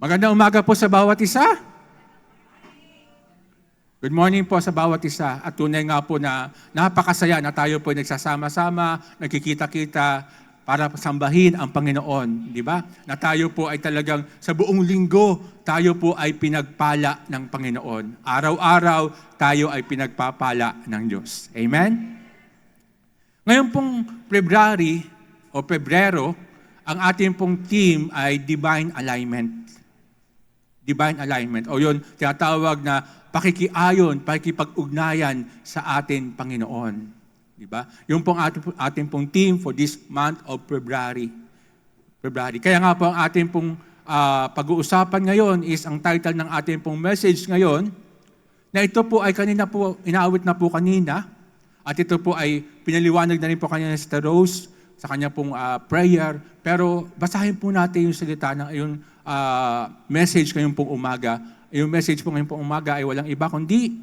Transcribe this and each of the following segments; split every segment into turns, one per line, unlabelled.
Magandang umaga po sa bawat isa. Good morning po sa bawat isa. At tunay nga po na napakasaya na tayo po nagsasama-sama, nagkikita-kita para sambahin ang Panginoon. Di ba? Na tayo po ay talagang sa buong linggo, tayo po ay pinagpala ng Panginoon. Araw-araw, tayo ay pinagpapala ng Diyos. Amen? Ngayon pong February o Pebrero, ang ating pong theme ay Divine Alignment. Divine alignment. O yun, tinatawag na pakikiayon, pakikipag-ugnayan sa ating Panginoon. Di ba? Yung pong ating pong theme for this month of February. Kaya nga po ang ating pong pag-uusapan ngayon is ang title ng ating pong message ngayon, na ito po ay kanina po, inaawit na po kanina, at ito po ay pinaliwanag na rin po kanina si Rose sa kanya pong prayer. Pero basahin po natin yung salita ng yung message ngayong pong umaga. Yung message po ngayong pong umaga ay walang iba kundi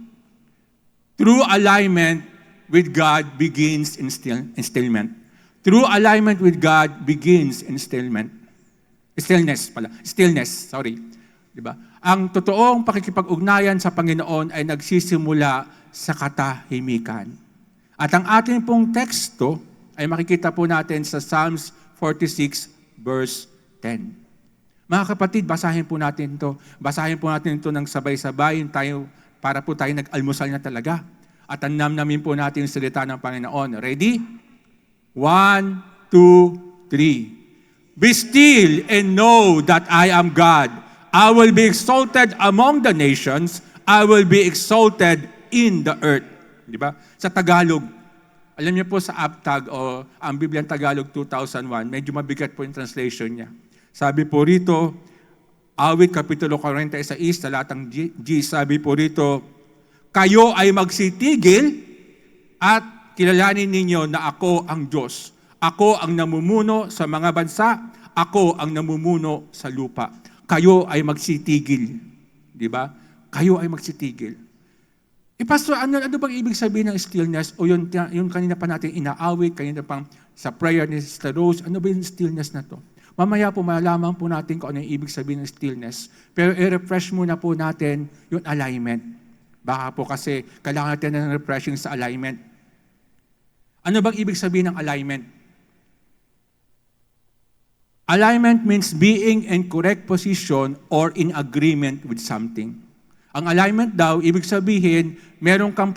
true alignment with God begins in stillment. True alignment with God begins in stillment. Stillness, sorry. Diba? Ang totoong pakikipag-ugnayan sa Panginoon ay nagsisimula sa katahimikan. At ang ating pong teksto ay makikita po natin sa Psalms 46 verse 10. Mga kapatid, basahin po natin ito. Basahin po natin ito ng sabay-sabay para po tayo nag-almusal na talaga. At namin po natin yung salita ng Panginoon. Ready? 1, 2, 3. Be still and know that I am God. I will be exalted among the nations. I will be exalted in the earth. Di ba? Sa Tagalog, alam niyo po sa APTAG o ang Bibliang Tagalog 2001, medyo mabigat po yung translation niya. Sabi po rito, Awit Kapitulo 41, talatang G, sabi po rito, kayo ay magsitigil at kilalanin ninyo na ako ang Diyos. Ako ang namumuno sa mga bansa, ako ang namumuno sa lupa. Kayo ay magsitigil. Di ba? Kayo ay magsitigil. Pastor, ano bang ibig sabihin ng stillness? O yun kanina pa natin inaawit, kanina pang sa prayer ni Sister Rose, ano ba yung stillness na to? Mamaya po malalaman po natin kung ano yung ibig sabihin ng stillness. Pero i-refresh muna po natin yung alignment. Baka po kasi kailangan natin ng refreshing sa alignment. Ano bang ibig sabihin ng alignment? Alignment means being in correct position or in agreement with something. Ang alignment daw, ibig sabihin, meron kang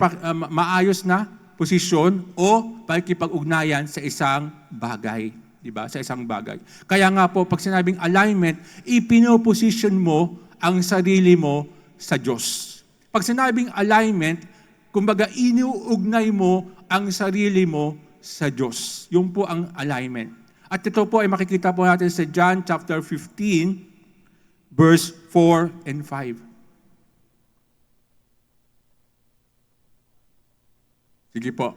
maayos na posisyon o pakikipag-ugnayan sa isang bagay. Diba? Sa isang bagay. Kaya nga po, pag sinabing alignment, ipinoposition mo ang sarili mo sa Diyos. Pag sinabing alignment, kumbaga inuugnay mo ang sarili mo sa Diyos. Yun po ang alignment. At ito po ay makikita po natin sa John chapter 15, verse 4 and 5. Sige po.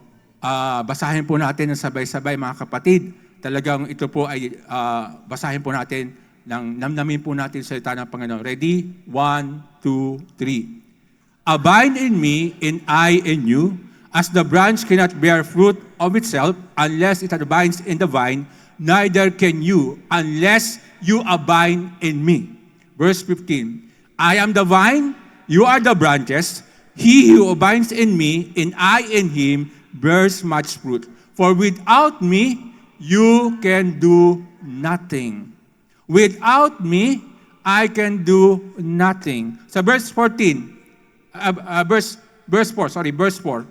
Basahin po natin ng sabay-sabay mga kapatid. Talagang ito po ay basahin po natin, namnamin po natin sa salita ng Panginoon. Ready? 1, 2, 3. Abide in me, and I in you, as the branch cannot bear fruit of itself unless it abides in the vine, neither can you unless you abide in me. Verse 15. I am the vine, you are the branches. He who abides in me, and I in him, bears much fruit. For without me, you can do nothing. Without me, I can do nothing. Sa verse 14, verse 4.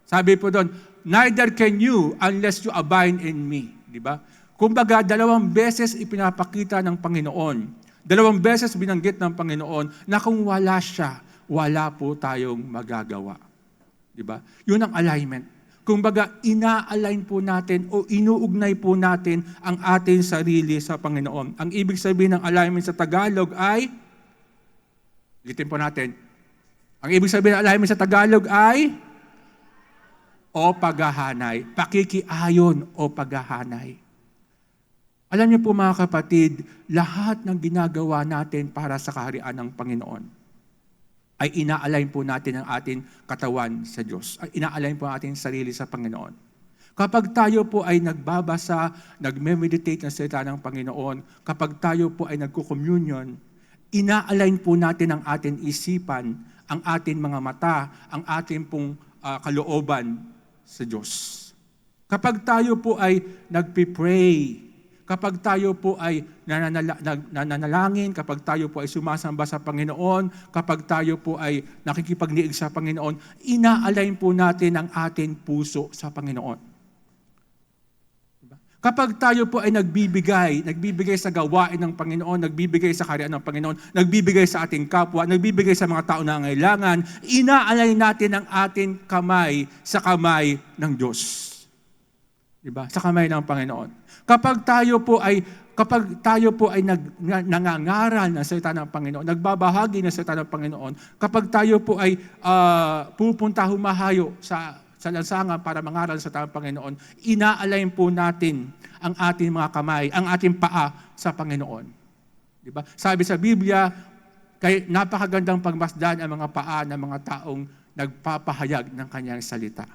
Sabi po doon, neither can you unless you abide in me. Di ba? Kumbaga, 2 beses ipinapakita ng Panginoon. 2 beses binanggit ng Panginoon na kung wala siya, wala po tayong magagawa. Di ba? Yun ang alignment. Kumbaga, ina-align po natin o inuugnay po natin ang ating sarili sa Panginoon. Ang ibig sabihin ng alignment sa Tagalog ay, ulitin po natin, ang ibig sabihin ng alignment sa Tagalog ay, o paghahanay, pakikiayon o paghahanay. Alam niyo po mga kapatid, lahat ng ginagawa natin para sa kaharian ng Panginoon ay ina-align po natin ang ating katawan sa Diyos. Ay ina-align po ang ating sarili sa Panginoon. Kapag tayo po ay nagbabasa, nagme-meditate ng salita ng Panginoon, kapag tayo po ay nagko-communion, ina-align po natin ang ating isipan, ang ating mga mata, ang ating pong kalooban sa Diyos. Kapag tayo po ay nagpipray, kapag tayo po ay nananalangin, kapag tayo po ay sumasamba sa Panginoon, kapag tayo po ay nakikipagniig sa Panginoon, ina-align po natin ang ating puso sa Panginoon. Diba? Kapag tayo po ay nagbibigay sa gawain ng Panginoon, nagbibigay sa kaharian ng Panginoon, nagbibigay sa ating kapwa, nagbibigay sa mga tao na nangangailangan, ina-align natin ang ating kamay sa kamay ng Diyos. Diba? Sa kamay ng Panginoon. Kapag tayo po ay nangangaral ng salita ng Panginoon, nagbabahagi ng salita ng Panginoon, kapag tayo po ay humahayo sa lansangan para mangaral sa salita ng Panginoon, ina-align po natin ang ating mga kamay, ang ating paa sa Panginoon. Diba? Sabi sa Biblia, napakagandang pagmasdan ang mga paa ng mga taong nagpapahayag ng kanyang salita.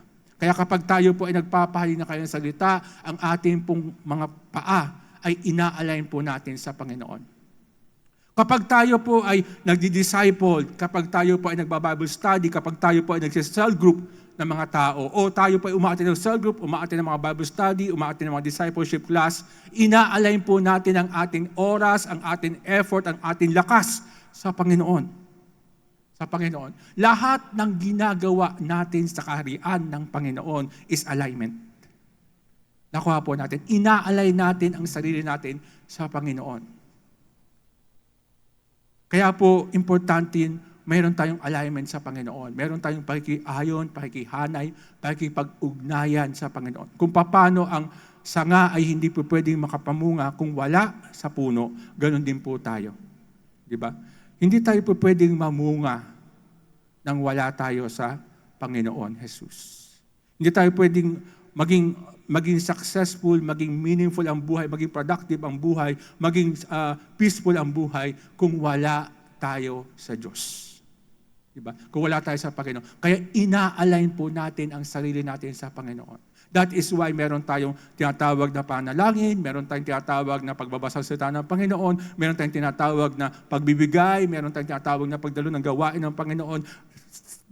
Kaya kapag tayo po ay nagpapahayag ng kanyang salita, ang ating pong mga paa ay ina-align po natin sa Panginoon. Kapag tayo po ay nagdi-disciple, kapag tayo po ay nagba-Bible study, kapag tayo po ay nag-cell group ng mga tao, o tayo po ay umaattend ng cell group, umaattend ng mga Bible study, umaattend ng mga discipleship class, ina-align po natin ang ating oras, ang ating effort, ang ating lakas sa Panginoon. Lahat ng ginagawa natin sa kaharian ng Panginoon is alignment. Nakuha po natin. Ina-align natin ang sarili natin sa Panginoon. Kaya po, importante, mayroon tayong alignment sa Panginoon. Mayroon tayong pakikiayon, pakikihanay, pakikipag-ugnayan sa Panginoon. Kung paano ang sanga ay hindi po pwedeng makapamunga kung wala sa puno, ganun din po tayo. Diba? Hindi tayo po pwedeng mamunga nang wala tayo sa Panginoon Jesus. Hindi tayo pwedeng maging successful, maging meaningful ang buhay, maging productive ang buhay, maging peaceful ang buhay kung wala tayo sa Diyos. Diba? Kung wala tayo sa Panginoon. Kaya ina-align po natin ang sarili natin sa Panginoon. That is why meron tayong tinatawag na panalangin, meron tayong tinatawag na pagbabasa sa salita ng Panginoon, meron tayong tinatawag na pagbibigay, meron tayong tinatawag na pagdalo ng gawain ng Panginoon.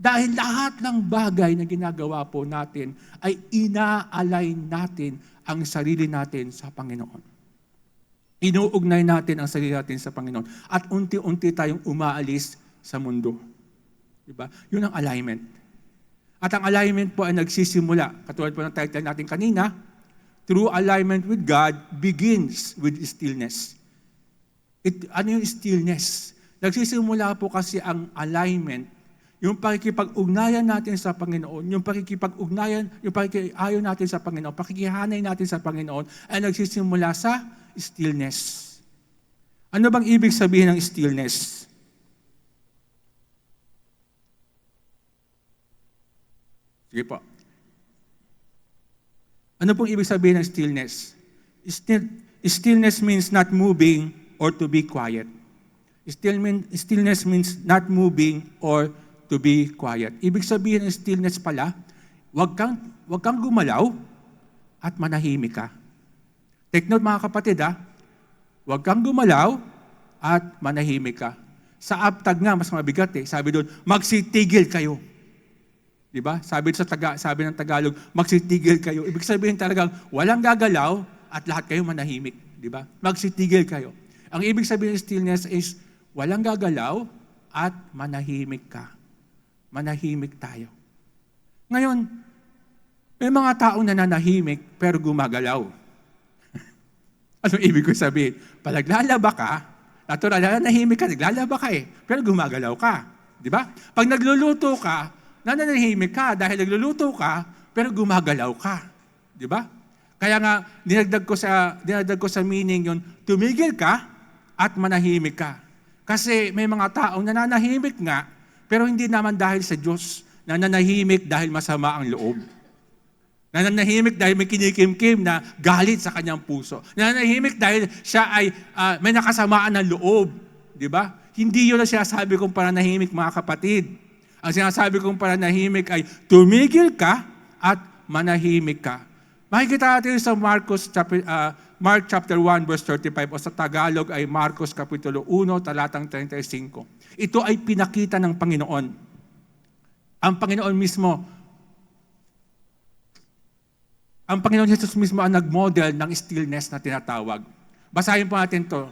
Dahil lahat ng bagay na ginagawa po natin ay ina-align natin ang sarili natin sa Panginoon. Inuugnay natin ang sarili natin sa Panginoon. At unti-unti tayong umaalis sa mundo. Diba? Yun ang alignment. At ang alignment po ay nagsisimula, katulad po ng title natin kanina, true alignment with God begins with stillness. Ano yung stillness? Nagsisimula po kasi ang alignment, yung pakikipag-ugnayan natin sa Panginoon, yung pakikiayon natin sa Panginoon, pakikihanay natin sa Panginoon, ay nagsisimula sa stillness. Ano bang ibig sabihin ng stillness? Sige po. Ano pong ibig sabihin ng stillness? Stillness means not moving or to be quiet. Stillness means not moving or to be quiet. Ibig sabihin ng stillness pala, wag kang gumalaw at manahimik ka. Take note mga kapatid wag kang gumalaw at manahimik ka. Sa aptag nga, mas mabigat Sabi doon, magsitigil kayo. Diba? Sabi ng Tagalog, magsitigil kayo. Ibig sabihin talagang walang gagalaw at lahat kayo manahimik. Diba? Magsitigil kayo. Ang ibig sabihin ng stillness is walang gagalaw at manahimik ka. Manahimik tayo. Ngayon, may mga taong nananahimik pero gumagalaw. Anong ibig ko sabihin? Pag naglalaba ka, natural, nananahimik ka, naglalaba ka pero gumagalaw ka. Diba? Pag nagluluto ka, nananahimik ka dahil nagluluto ka, pero gumagalaw ka. Di ba? Kaya nga, dinagdag ko sa meaning yun, tumigil ka at manahimik ka. Kasi may mga taong nananahimik nga, pero hindi naman dahil sa Diyos. Nananahimik dahil masama ang loob. Nananahimik dahil may kinikimkim na galit sa kanyang puso. Nananahimik dahil siya ay may nakasamaan ng loob. Di ba? Hindi yun ang sinasabi kong pananahimik, mga kapatid. Ang sinasabi kong pananahimik ay tumigil ka at manahimik ka. Makikita natin sa Mark chapter 1 verse 35 o sa Tagalog ay Marcos kapitulo 1 talatang 35. Ito ay pinakita ng Panginoon. Ang Panginoon mismo, ang Panginoon Jesus mismo ang nag-model ng stillness na tinatawag. Basahin po natin to.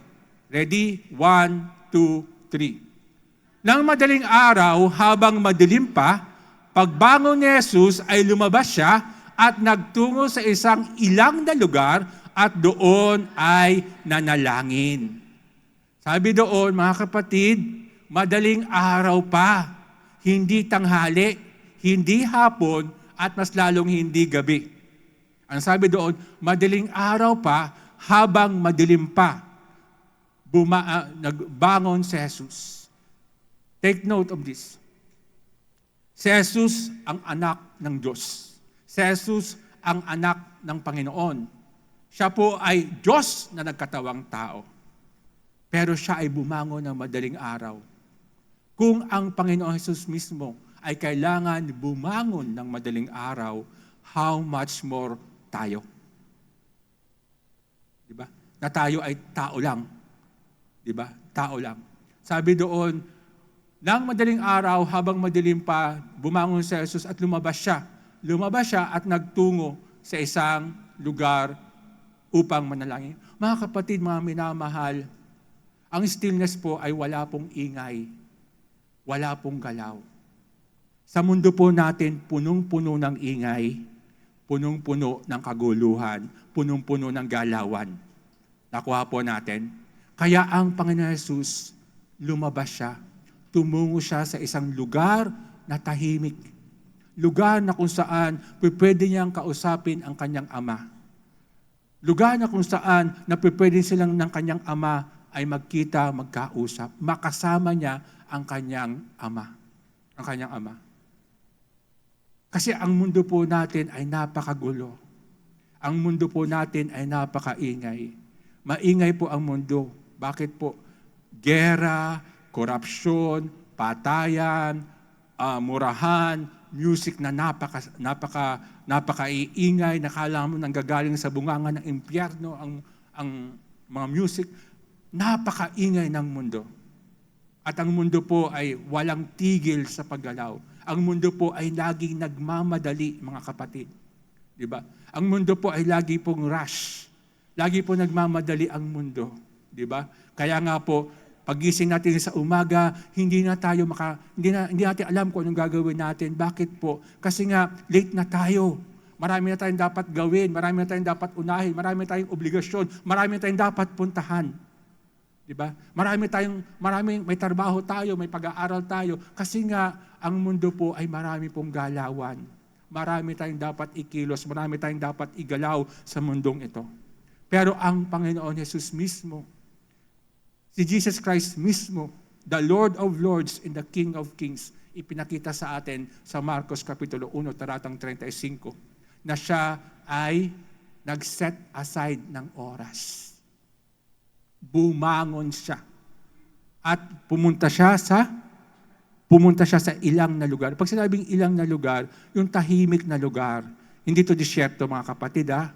Ready? 1, 2, 3. Nang madaling araw, habang madilim pa, pagbangon ni Jesus ay lumabas siya at nagtungo sa isang ilang na lugar at doon ay nanalangin. Sabi doon, mga kapatid, madaling araw pa, hindi tanghali, hindi hapon, at mas lalong hindi gabi. Ang sabi doon, madaling araw pa, habang madilim pa, nagbangon si Jesus. Take note of this. Si Jesus ang anak ng Diyos. Si Jesus ang anak ng Panginoon. Siya po ay Diyos na nagkatawang tao. Pero siya ay bumangon ng madaling araw. Kung ang Panginoon Jesus mismo ay kailangan bumangon ng madaling araw, how much more tayo? Diba? Na tayo ay tao lang. Diba? Tao lang. Sabi doon, nang madaling araw, habang madilim pa, bumangon si Jesus at lumabas siya. Lumabas siya at nagtungo sa isang lugar upang manalangin. Mga kapatid, mga minamahal, ang stillness po ay wala pong ingay. Wala pong galaw. Sa mundo po natin, punong-puno ng ingay, punong-puno ng kaguluhan, punong-puno ng galawan. Nakuha po natin. Kaya ang Panginoon Jesus, lumabas siya. Tumungo siya sa isang lugar na tahimik. Lugar na kung saan pwede niyang kausapin ang kanyang ama. Lugar na kung saan na pwede silang ng kanyang ama ay magkita, magkausap. Makasama niya ang kanyang ama. Ang kanyang ama. Kasi ang mundo po natin ay napakagulo. Ang mundo po natin ay napakaingay. Maingay po ang mundo. Bakit po? Gera, korupsyon, patayan, murahan, music na napaka-iingay, nakala mo nanggagaling sa bunganga ng impyerno ang mga music. Napaka-ingay ng mundo. At ang mundo po ay walang tigil sa paggalaw. Ang mundo po ay laging nagmamadali, mga kapatid. Di ba? Ang mundo po ay lagi pong rush. Lagi po nagmamadali ang mundo. Di ba? Kaya nga po, pagising natin sa umaga, hindi natin alam kung anong gagawin natin. Bakit po? Kasi nga, late na tayo. Marami na tayong dapat gawin, marami na tayong dapat unahin, marami na tayong obligasyon, marami na tayong dapat puntahan. Diba? May trabaho tayo, may pag-aaral tayo. Kasi nga, ang mundo po ay marami pong galawan. Marami tayong dapat ikilos, marami tayong dapat igalaw sa mundong ito. Pero ang Panginoon Jesus mismo, si Jesus Christ mismo, the Lord of Lords and the King of Kings, ipinakita sa atin sa Marcos Kapitulo 1, talatang 35, na siya ay nag-set aside ng oras. Bumangon siya. At pumunta siya sa ilang na lugar. Pag sinabing ilang na lugar, yung tahimik na lugar. Hindi to disyerto, mga kapatid, ha?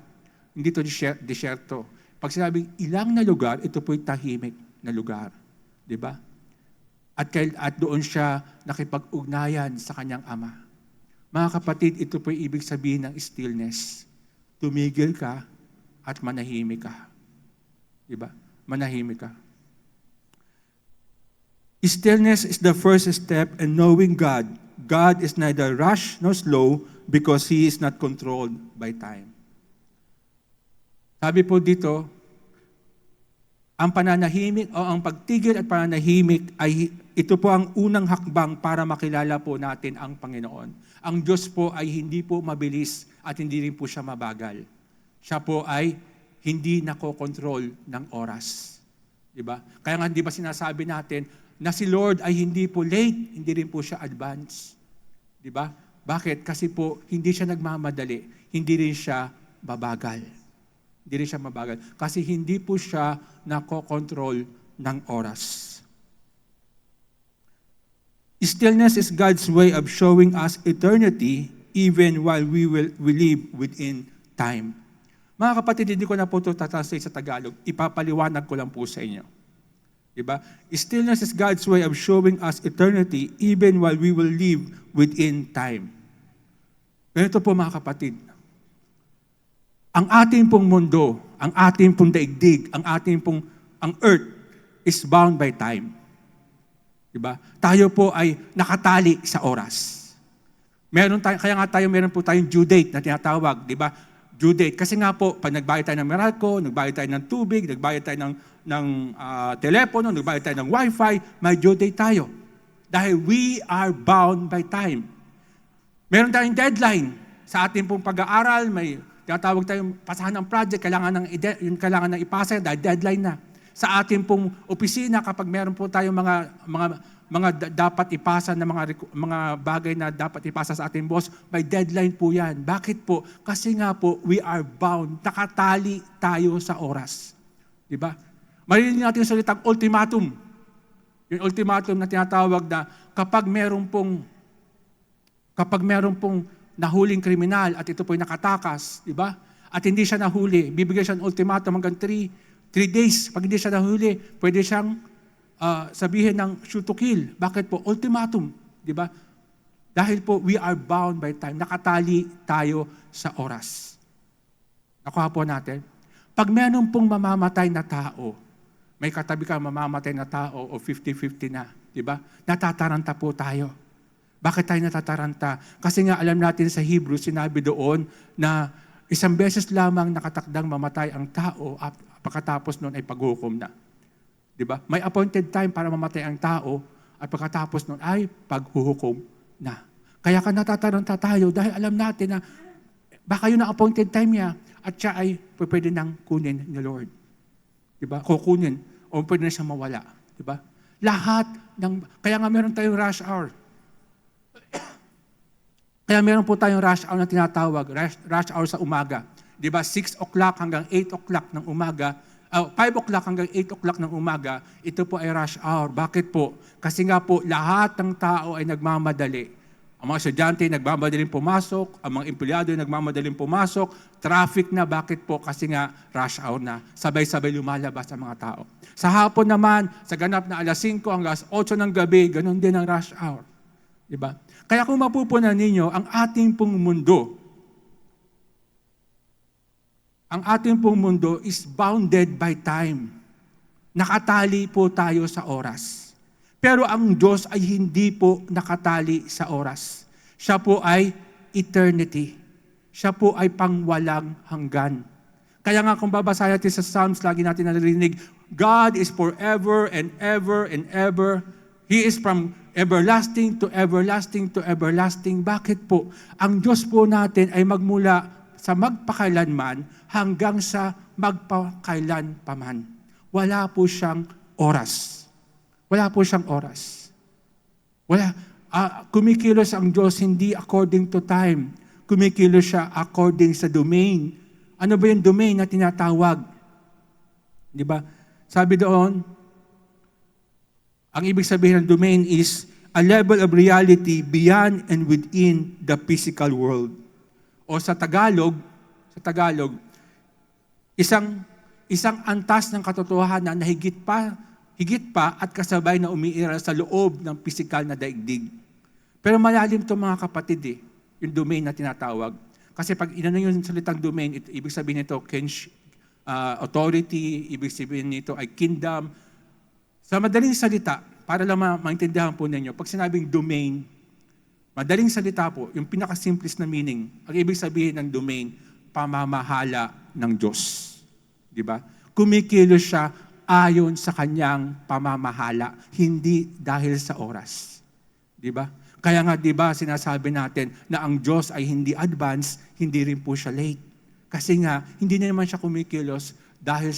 Hindi to disyerto. Pag sinabing ilang na lugar, ito po'y tahimik na lugar. Diba? At doon siya nakipag-ugnayan sa kanyang ama. Mga kapatid, ito po'y ibig sabihin ng stillness. Tumigil ka at manahimik ka. Diba? Manahimik ka. Stillness is the first step in knowing God. God is neither rush nor slow because He is not controlled by time. Sabi po dito, ang pananahimik o ang pagtigil at pananahimik ay ito po ang unang hakbang para makilala po natin ang Panginoon. Ang Diyos po ay hindi po mabilis at hindi rin po siya mabagal. Siya po ay hindi nakokontrol ng oras. Diba? Kaya nga di ba sinasabi natin na si Lord ay hindi po late, hindi rin po siya advance. Diba? Bakit? Kasi po hindi siya nagmamadali, hindi rin siya babagal. Hindi rin siya mabagal. Kasi hindi po siya nakokontrol ng oras. Stillness is God's way of showing us eternity even while we live within time. Mga kapatid, hindi ko na po ito tatranslate sa Tagalog. Ipapaliwanag ko lang po sa inyo. Diba? Stillness is God's way of showing us eternity even while we will live within time. Ganito po mga kapatid. Ang ating pong mundo, ang ating pong daigdig, ang earth is bound by time. Diba? Tayo po ay nakatali sa oras. Meron po tayong due date na tinatawag, di ba? Due date. Kasi nga po, pag nagbayad tayo ng Meralco, nagbayad tayo ng tubig, nagbayad tayo ng telepono, nagbayad tayo ng wifi, may due date tayo. Dahil we are bound by time. Meron tayong deadline sa ating pong pag-aaral, may tinatawag tayong pasahan ng project, kailangan ng ipasa dahil deadline na. Sa ating pong opisina, kapag meron po tayong mga dapat ipasa na mga bagay na dapat ipasa sa ating boss, may deadline po yan. Bakit po? Kasi nga po, we are bound. Nakatali tayo sa oras. Diba? Marinig natin yung salitang ultimatum. Yung ultimatum na tinatawag na kapag meron pong nahuling kriminal at ito po'y nakatakas, diba? At hindi siya nahuli, bibigyan siya ng ultimatum hanggang 3 days. Pag hindi siya nahuli, pwede siyang sabihin ng shoot to kill. Bakit po? Ultimatum. Di ba? Dahil po, we are bound by time. Nakatali tayo sa oras. Nakuha po natin. Pag meron pong mamamatay na tao, may katabi ka mamamatay na tao o 50-50 na. Di ba? Natataranta po tayo. Bakit tayo natataranta? Kasi nga alam natin sa Hebrew, sinabi doon na isang beses lamang nakatakdang mamatay ang tao at pagkatapos noon ay paghukom na. Diba? May appointed time para mamatay ang tao at pagkatapos nun ay paghuhukom na. Kaya ka natataranta tayo dahil alam natin na baka yun ang appointed time niya at siya ay pwede nang kunin ni Lord. Diba? Kukunin o pwede na siya mawala. Diba? Kaya nga meron tayong rush hour. Kaya meron po tayong rush hour na tinatawag, rush hour sa umaga. Diba? 6 o'clock hanggang 8 o'clock ng umaga, 5 o'clock hanggang 8 o'clock ng umaga, ito po ay rush hour. Bakit po? Kasi nga po, lahat ng tao ay nagmamadali. Ang mga estudyante nagmamadaling pumasok, ang mga empleyado nagmamadaling pumasok, traffic na. Bakit po? Kasi nga rush hour na. Sabay-sabay lumalabas ang mga tao. Sa hapon naman, sa ganap na alas 5 hanggang 8 ng gabi, ganun din ang rush hour. Diba? Kaya kung mapupunan ninyo, ang ating pong mundo is bounded by time. Nakatali po tayo sa oras. Pero ang Diyos ay hindi po nakatali sa oras. Siya po ay eternity. Siya po ay pangwalang hanggan. Kaya nga kung babasahin natin sa Psalms, lagi natin naririnig, God is forever and ever and ever. He is from everlasting to everlasting to everlasting. Bakit po? Ang Diyos po natin ay magmula sa magpakailanman hanggang sa magpakailan paman. Wala po siyang oras. Wala po siyang oras. Kumikilos ang Diyos hindi according to time. Kumikilos siya according sa domain. Ano ba yung domain na tinatawag? Di ba? Sabi doon, ang ibig sabihin ng domain is a level of reality beyond and within the physical world. O sa Tagalog, isang antas ng katotohanan na higit pa at kasabay na umiiral sa loob ng pisikal na daigdig. Pero malalim to mga kapatid yung domain na tinatawag. Kasi pag inano yung salitang domain, ibig sabihin nito authority, ibig sabihin nito ay kingdom. Sa madaling salita, para lang maintindihan po ninyo, pag sinabing domain, madaling salita po, yung pinakasimplest na meaning, ang ibig sabihin ng domain, pamamahala ng Diyos. Di ba? Kumikilos siya ayon sa kanyang pamamahala, hindi dahil sa oras. Di ba? Kaya nga, di ba, sinasabi natin na ang Diyos ay hindi advance, hindi rin po siya late. Kasi nga, hindi na naman siya kumikilos dahil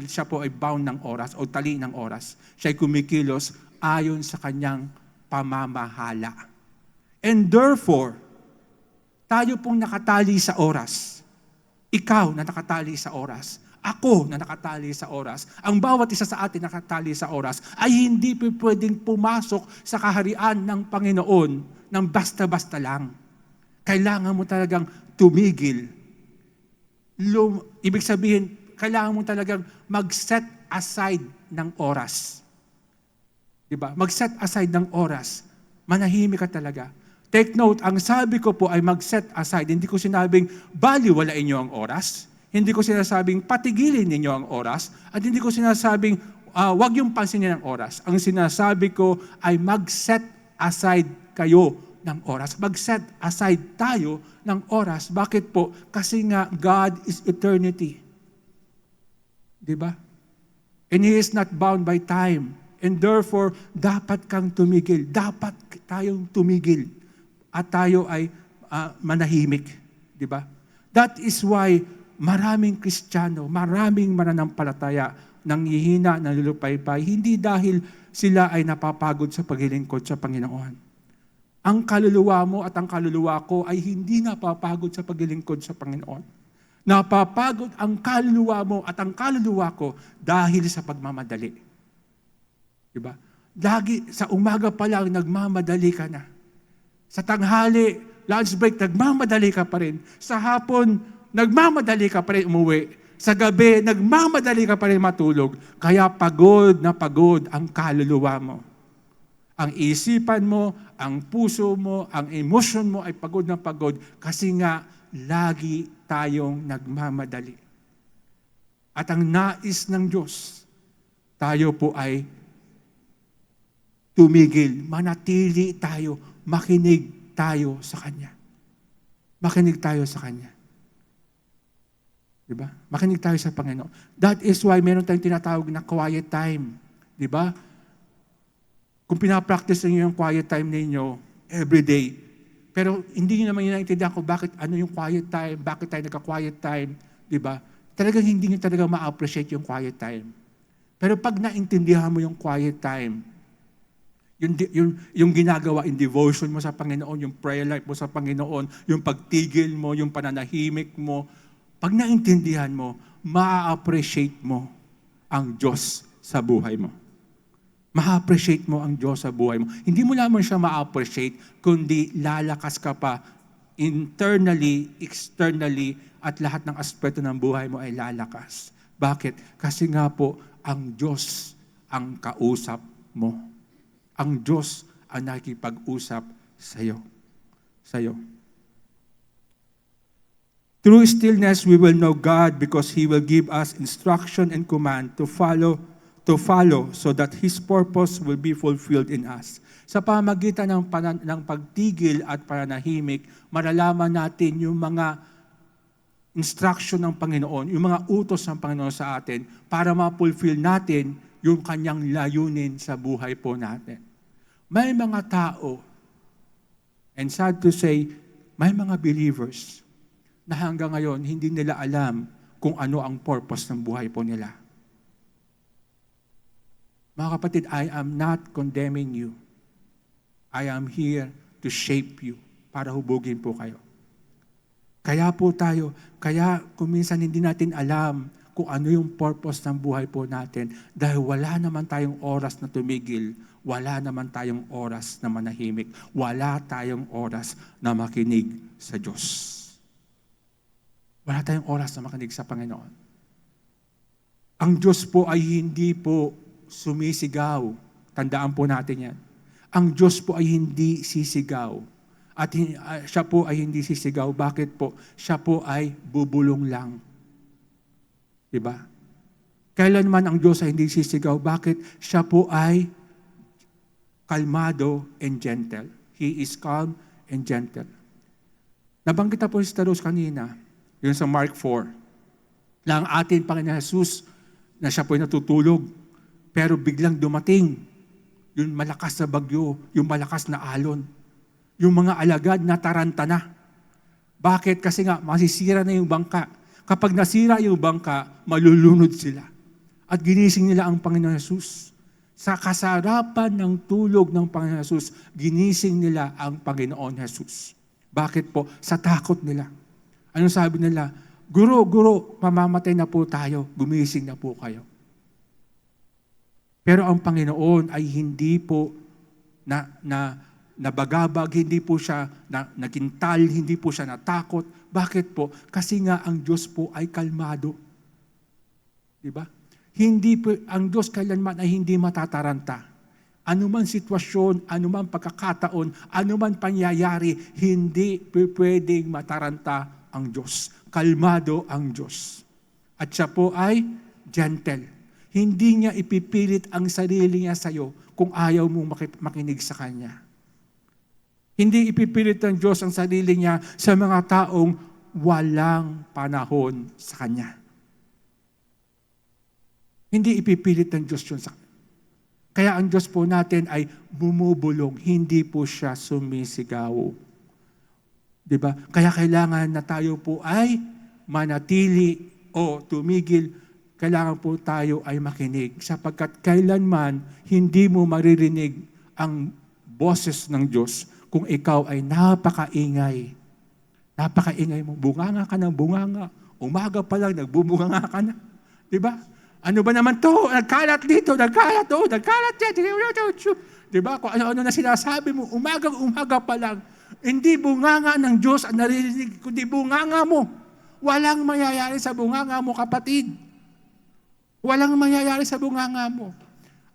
siya po ay bound ng oras o tali ng oras. Siya ay kumikilos ayon sa kanyang pamamahala. And therefore, tayo pong nakatali sa oras. Ikaw na nakatali sa oras. Ako na nakatali sa oras. Ang bawat isa sa atin nakatali sa oras ay hindi pwedeng pumasok sa kaharian ng Panginoon ng basta-basta lang. Kailangan mo talagang tumigil. Ibig sabihin, kailangan mo talagang mag-set aside ng oras. Diba? Mag-set aside ng oras. Manahimik ka talaga. Take note, ang sabi ko po ay mag-set aside. Hindi ko sinabing baliwalain niyo ang oras. Hindi ko sinasabing patigilin ninyo ang oras. At hindi ko sinasabing wag yung pansinin ang oras. Ang sinasabi ko ay mag-set aside kayo ng oras. Mag-set aside tayo ng oras. Bakit po? Kasi nga God is eternity. Diba? And He is not bound by time. And therefore, dapat kang tumigil. Dapat tayong tumigil. At tayo ay manahimik. Diba? That is why maraming Kristiyano, maraming mananampalataya, nanghihina, nalulupaypay, hindi dahil sila ay napapagod sa paglilingkod sa Panginoon. Ang kaluluwa mo at ang kaluluwa ko ay hindi napapagod sa paglilingkod sa Panginoon. Napapagod ang kaluluwa mo at ang kaluluwa ko dahil sa pagmamadali. Diba? Lagi sa umaga pa lang, nagmamadali ka na. Sa tanghali, lunch break, nagmamadali ka pa rin. Sa hapon, nagmamadali ka pa rin umuwi. Sa gabi, nagmamadali ka pa rin matulog. Kaya pagod na pagod ang kaluluwa mo. Ang isipan mo, ang puso mo, ang emosyon mo ay pagod na pagod kasi nga lagi tayong nagmamadali. At ang nais ng Diyos, tayo po ay tumigil, manatili tayo, makinig tayo sa Kanya. Makinig tayo sa Kanya. Diba? Makinig tayo sa Panginoon. That is why meron tayong tinatawag na quiet time. Diba? Kung pinapractice niyo yung quiet time ninyo every day, pero hindi niyo naman naintindihan ko bakit ano yung quiet time, bakit tayo nagka-quiet time, diba? Talagang hindi niyo talaga ma-appreciate yung quiet time. Pero pag naintindihan mo yung quiet time, yung ginagawa in devotion mo sa Panginoon, yung prayer life mo sa Panginoon, yung pagtigil mo, yung pananahimik mo, pag naintindihan mo, ma-appreciate mo ang Diyos sa buhay mo. Ma-appreciate mo ang Diyos sa buhay mo. Hindi mo lamang siya ma-appreciate, kundi lalakas ka pa internally, externally, at lahat ng aspeto ng buhay mo ay lalakas. Bakit? Kasi nga po, ang Diyos ang kausap mo. Ang Diyos ang nakikipag-usap sa'yo. Through stillness, we will know God because He will give us instruction and command to follow so that His purpose will be fulfilled in us. Sa pamagitan ng pagtigil at pananahimik, malalaman natin yung mga instruction ng Panginoon, yung mga utos ng Panginoon sa atin para ma-fulfill natin yung Kanyang layunin sa buhay po natin. May mga tao, and sad to say, may mga believers na hanggang ngayon hindi nila alam kung ano ang purpose ng buhay po nila. Mga kapatid, I am not condemning you. I am here to shape you para hubugin po kayo. Kaya kung minsan hindi natin alam kung ano yung purpose ng buhay po natin dahil wala naman tayong oras na tumigil, wala naman tayong oras na manahimik, wala tayong oras na makinig sa Diyos. Wala tayong oras na makinig sa Panginoon. Ang Diyos po ay hindi po sumisigaw. Tandaan po natin yan. Ang Diyos po ay hindi sisigaw. At siya po ay hindi sisigaw. Bakit po? Siya po ay bubulong lang. Diba? Kailanman ang Diyos ay hindi sisigaw. Bakit? Siya po ay kalmado and gentle. He is calm and gentle. Nabanggit na po si Taros kanina, yun sa Mark 4, na ang ating Panginoon Jesus, na siya po ay natutulog, pero biglang dumating, yung malakas na bagyo, yung malakas na alon, yung mga alagad na taranta na. Bakit? Kasi nga, masisira na yung bangka. Kapag nasira yung bangka, malulunod sila. At ginising nila ang Panginoon Jesus. Sa kasarapan ng tulog ng Panginoon Jesus, ginising nila ang Panginoon Jesus. Bakit po? Sa takot nila. Anong sabi nila? Guro, mamamatay na po tayo, gumising na po kayo. Pero ang Panginoon ay hindi po nabagabag, hindi po siya nagintal, hindi po siya natakot. Bakit po? Kasi nga ang Diyos po ay kalmado. Di ba? Hindi po, ang Diyos kailanman ay hindi matataranta. Anuman sitwasyon, anuman pagkakataon, anuman pangyayari, hindi pwedeng mataranta ang Diyos. Kalmado ang Diyos. At siya po ay gentle. Hindi niya ipipilit ang sarili niya sa iyo kung ayaw mong makinig sa Kanya. Hindi ipipilit ng Diyos ang sarili niya sa mga taong walang panahon sa Kanya. Hindi ipipilit ng Diyos yun sa Kanya. Kaya ang Diyos po natin ay bumubulong, hindi po siya sumisigaw. Diba? Kaya kailangan na tayo po ay manatili o tumigil. Kailangan po tayo ay makinig sapagkat kailanman hindi mo maririnig ang boses ng Diyos kung ikaw ay napakaingay. Napakaingay mo. Bunganga ka ng bunganga. Umaga pa lang, nagbubunganga ka na. Diba? Ano ba naman to? Nagkalat dito, nagkalat doon, nagkalat dito. Diba? Kung ano-ano na sinasabi mo, umaga pa lang. Hindi bunganga ng Diyos ang naririnig, kundi bunganga mo. Walang mayayari sa bunganga mo, kapatid. Walang mayayari sa bunganga mo.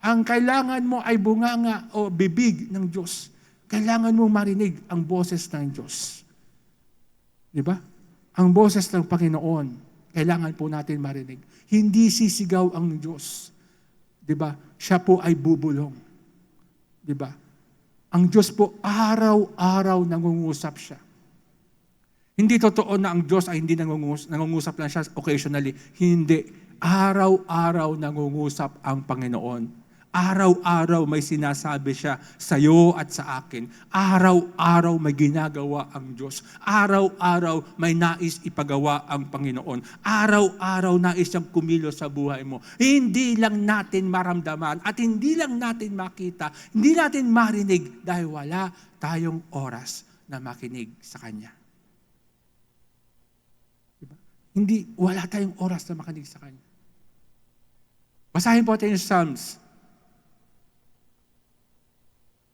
Ang kailangan mo ay bunganga o bibig ng Diyos. Kailangan mong marinig ang boses ng Diyos. Diba? Ang boses ng Panginoon, kailangan po natin marinig. Hindi sisigaw ang Diyos. Diba? Siya po ay bubulong. Diba? Ang Diyos po araw-araw nangungusap siya. Hindi totoo na ang Diyos ay hindi nangungusap lang siya occasionally. Hindi. Araw-araw nangungusap ang Panginoon. Araw-araw may sinasabi siya sa iyo at sa akin. Araw-araw may ginagawa ang Diyos. Araw-araw may nais ipagawa ang Panginoon. Araw-araw nais siyang kumilos sa buhay mo. Hindi lang natin maramdaman at hindi lang natin makita, hindi natin marinig dahil wala tayong oras na makinig sa Kanya. Diba? Wala tayong oras na makinig sa Kanya. Basahin po natin yung Psalms.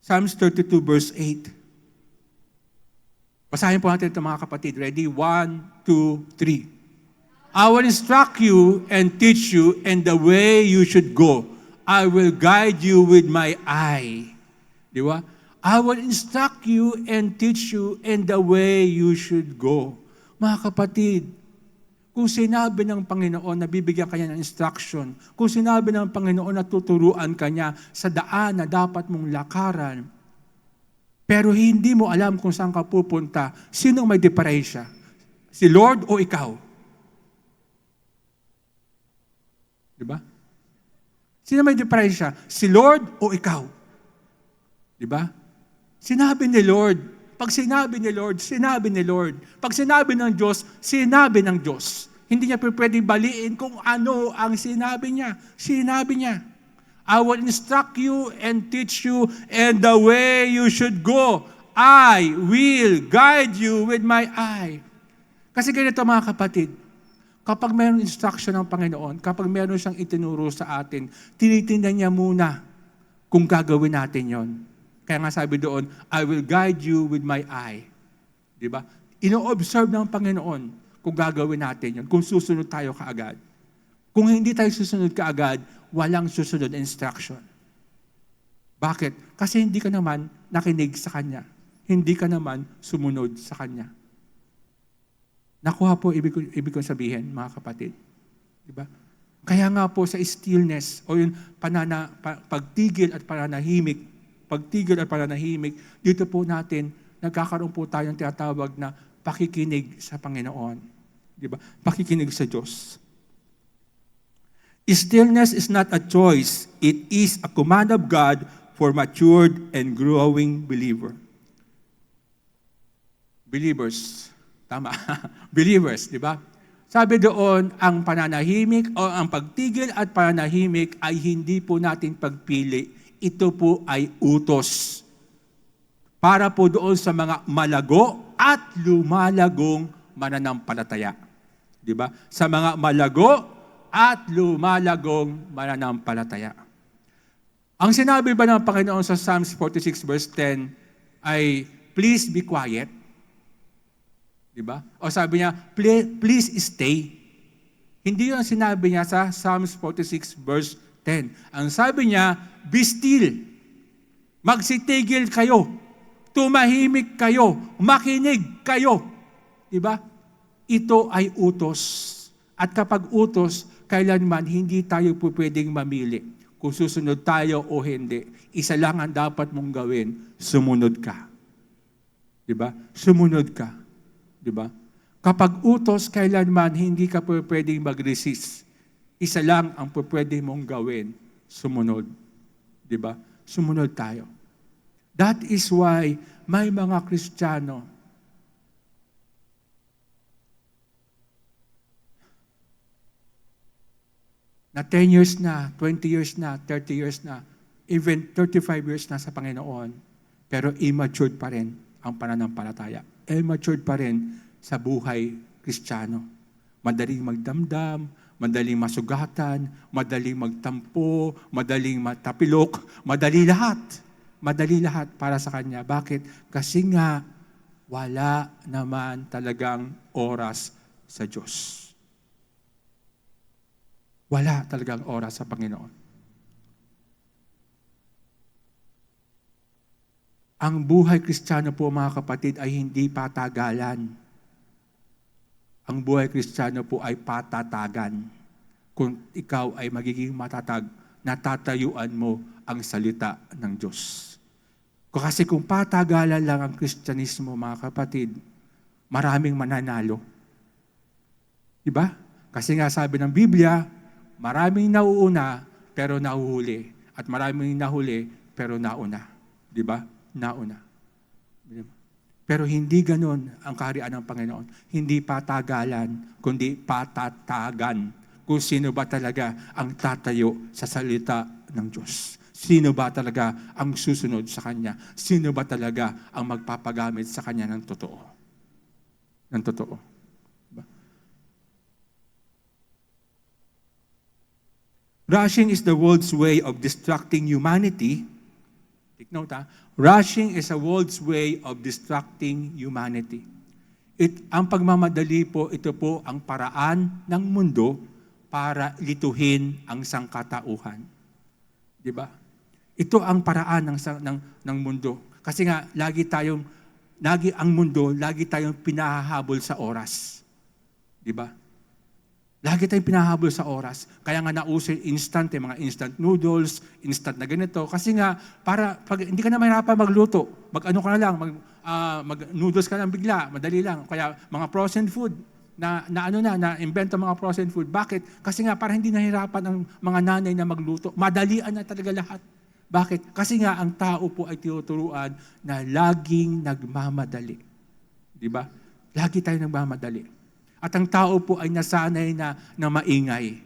Psalms 32 verse 8. Basahin po natin ito mga kapatid. Ready? 1, 2, 3. I will instruct you and teach you in the way you should go. I will guide you with my eye. Di ba? I will instruct you and teach you in the way you should go. Mga kapatid, kung sinabi ng Panginoon na bibigyan kanya ng instruction, kung sinabi ng Panginoon na tuturuan kanya sa daan na dapat mong lakaran, pero hindi mo alam kung saan ka pupunta, sinong may diferensya? Si Lord o ikaw? Diba? Sino may diferensya? Si Lord o ikaw? Diba? Sinabi ni Lord. Pag sinabi ni Lord, sinabi ni Lord. Pag sinabi ng Diyos, sinabi ng Diyos. Hindi niya pwedeng baliin kung ano ang sinabi niya. Sinabi niya. I will instruct you and teach you in the way you should go. I will guide you with my eye. Kasi ganito mga kapatid, kapag mayroong instruction ng Panginoon, kapag mayroon siyang itinuro sa atin, tinitingnan niya muna kung gagawin natin yon. Kaya nga sabi doon, I will guide you with my eye. Diba? Ino-observe ng Panginoon kung gagawin natin yun, kung susunod tayo kaagad. Kung hindi tayo susunod kaagad, walang susunod na instruction. Bakit? Kasi hindi ka naman nakinig sa Kanya. Hindi ka naman sumunod sa Kanya. Nakuha po ibig kong sabihin, mga kapatid. Diba? Kaya nga po sa stillness, o yung pagtigil at pananahimik, dito po natin, nagkakaroon po tayong tinatawag na pakikinig sa Panginoon. Diba? Pakikinig sa Diyos. Stillness is not a choice. It is a command of God for matured and growing believer. Believers. Tama. Believers, di ba? Sabi doon, ang pananahimik o ang pagtigil at pananahimik ay hindi po natin pagpili. Ito po ay utos. Para po doon sa mga malago at lumalagong mananampalataya. Di ba? Sa mga malago at lumalagong mananampalataya. Ang sinabi ba ng Panginoon sa Psalms 46 verse 10, ay please be quiet. Diba? O sabi niya, please stay. Hindi yun ang sinabi niya sa Psalms 46 verse 10. Ang sabi niya, be still. Magsitigil kayo. Tumahimik kayo. Makinig kayo. Diba? Ito ay utos. At kapag utos, kailanman hindi tayo pwedeng mamili kung susunod tayo o hindi. Isa lang ang dapat mong gawin, sumunod ka. Diba? Sumunod ka. Diba? Kapag utos, kailanman hindi ka pwedeng mag-resist. Isa lang ang pwede mong gawin, sumunod. Diba? Sumunod tayo. That is why may mga Kristiyano na 10 years na, 20 years na, 30 years na, even 35 years na sa Panginoon, pero immature pa rin ang pananampalataya. Immature pa rin sa buhay Kristiyano. Madaling magdamdam, madaling masugatan, madaling magtampo, madaling matapilok, madali lahat. Madali lahat para sa Kanya. Bakit? Kasi nga, wala naman talagang oras sa Diyos. Wala talagang oras sa Panginoon. Ang buhay Kristiyano po, mga kapatid, ay hindi patagalan. Ang buhay Kristiyano po ay patatagan. Kung ikaw ay magiging matatag, natatayuan mo ang salita ng Diyos. Kasi kung patagalan lang ang Kristyanismo, mga kapatid, maraming mananalo. Diba? Kasi nga sabi ng Biblia, maraming nauuna pero nahuhuli. At maraming nahuli pero nauna. Diba? Nauna. Pero hindi ganun ang kaharian ng Panginoon. Hindi patagalan, kundi patatagan. Kung sino ba talaga ang tatayo sa salita ng Diyos. Sino ba talaga ang susunod sa Kanya? Sino ba talaga ang magpapagamit sa Kanya ng totoo? Ng totoo. Diba? Rushing is the world's way of distracting humanity. Take note, ha? Rushing is a world's way of distracting humanity. Ang pagmamadali po, ito po ang paraan ng mundo para lituhin ang sangkatauhan. Diba? Ito ang paraan ng mundo. Kasi nga, lagi ang mundo, lagi tayong pinahahabol sa oras. Diba? Lagi tayong pinahabol sa oras. Kaya nga nauso instant, mga instant noodles, instant na ganito. Kasi nga, hindi ka na mahirapan magluto. Mag-ano ka na lang, mag-noodles ka lang bigla, madali lang. Kaya mga frozen food, na-invento mga frozen food. Bakit? Kasi nga, para hindi nahirapan ang mga nanay na magluto. Madalian na talaga lahat. Bakit? Kasi nga, ang tao po ay tinuturuan na laging nagmamadali. Di ba? Lagi tayo nagmamadali. At ang tao po ay nasanay na maingay.